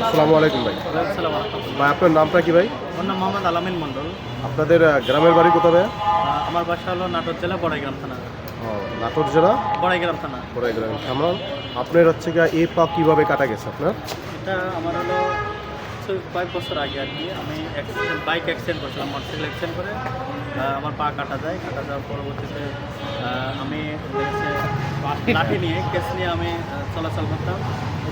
আসসালামু আলাইকুম ভাই। ভাই আপনার নামটা কি ভাই? আমার নাম মোহাম্মদ আলামিন মণ্ডল। আপনাদের গ্রামের বাড়ি কোথায় ভাই? আমার বাসা হলো নাটোর জেলা বড়াইগ্রাম থানা। ও, নাটোর জেলা বড়াইগ্রাম থানা। বড়াইগ্রাম থানা। আপনার হচ্ছে গিয়ে এই পা কীভাবে কাটা গেছে আপনার? এটা আমার হলো কয়েক বছর আগে আর কি। আমি বাইক অ্যাক্সিডেন্ট করছিলাম, মোটরসাইকেল অ্যাক্সিডেন্ট করে আমার পা কাটা যায়। কাটা যাওয়ার পরবর্তীতে আমি লাঠি নিয়ে কেস নিয়ে আমি চলাচল করতাম।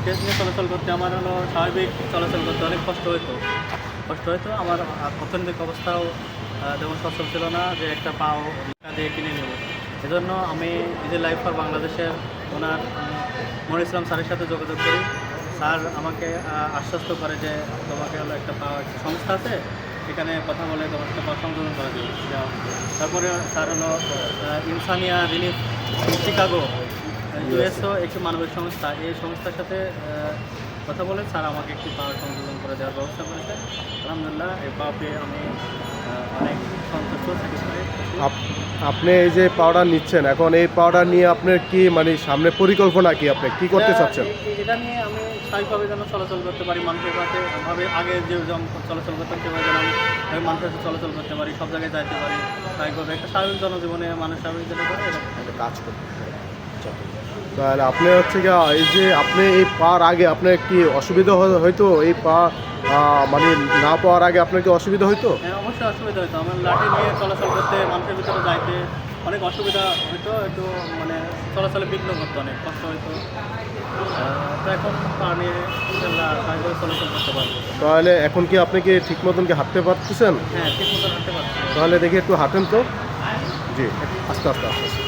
কেস নিয়ে চলাচল করতে আমার হলো স্বাভাবিক চলাচল করতে অনেক কষ্ট হতো। আমার অর্থনৈতিক অবস্থাও যেমন সচ্ছল ছিল না যে একটা পাও টাকা দিয়ে কিনে নেব। এজন্য আমি নিজের লাইফ ফর বাংলাদেশের ওনার মনির ইসলাম স্যারের সাথে যোগাযোগ করি। স্যার আমাকে আশ্বস্ত করে যে তোমাকে হলো একটা সংস্থা আছে, সেখানে কথা বলে তোমার একটা সংশোধন করা দেওয়া। তারপরে স্যার হলো ইনসানিয়া রিলিফ শিকাগো ইউএসও একটি মানবিক সংস্থা, এই সংস্থার সাথে কথা বলে স্যার আমাকে একটি পাওয়ার সংশোধন করে দেওয়ার ব্যবস্থা করেছে। আলহামদুলিল্লাহ এই পাওয়া পেয়ে আমি অনেক সন্তুষ্ট স্যাটিসফাই। আপনি এই যে পাউডার নিচ্ছেন, এখন এই পাউডার নিয়ে আপনার কি মানে সামনে পরিকল্পনা কি, আপনি কি করতে চাচ্ছেন? এটা নিয়ে আমি স্বাভাবিকভাবে যেন চলাচল করতে পারি, মানুষের সাথে ভাবে আগে যে চলাচল করতাম সেভাবে যেন আমি মানুষের সাথে চলাচল করতে পারি, সব জায়গায় যাইতে পারি স্বাভাবিকভাবে। একটা স্বাভাবিক জনজীবনে মানুষ স্বাভাবিক যেটা করে এটা কাজ করতে। তাহলে আপনি হচ্ছে গিয়ে এই যে আপনি এই পাওয়ার আগে আপনার কি অসুবিধা হয়তো? এই পা মানে না পাওয়ার আগে আপনার কি অসুবিধা হয়তো? হ্যাঁ, অবশ্যই অসুবিধা হতো। আমার লাঠি নিয়ে চলাচল করতে, মানুষের ভিতরে যাইতে অনেক অসুবিধা হতো, একটু মানে চলাচলে বিঘ্ন করতো, অনেক কষ্ট হতো। তো এখন পা নিয়ে স্বাভাবিকভাবে চলাচল করতে পারবো। তাহলে এখন কি আপনি কি ঠিক মতন কি হাঁটতে পারতেছেন? হ্যাঁ, ঠিক মতো হাঁটতে পারছি। তাহলে দেখি একটু হাঁটেন তো। জি, আস্তে আস্তে আস্তে আস্তে।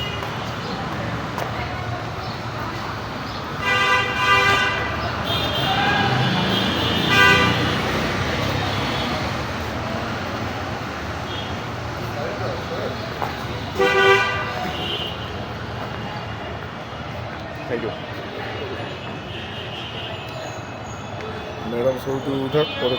Thank you madam. ছবিটি উঠাক পরে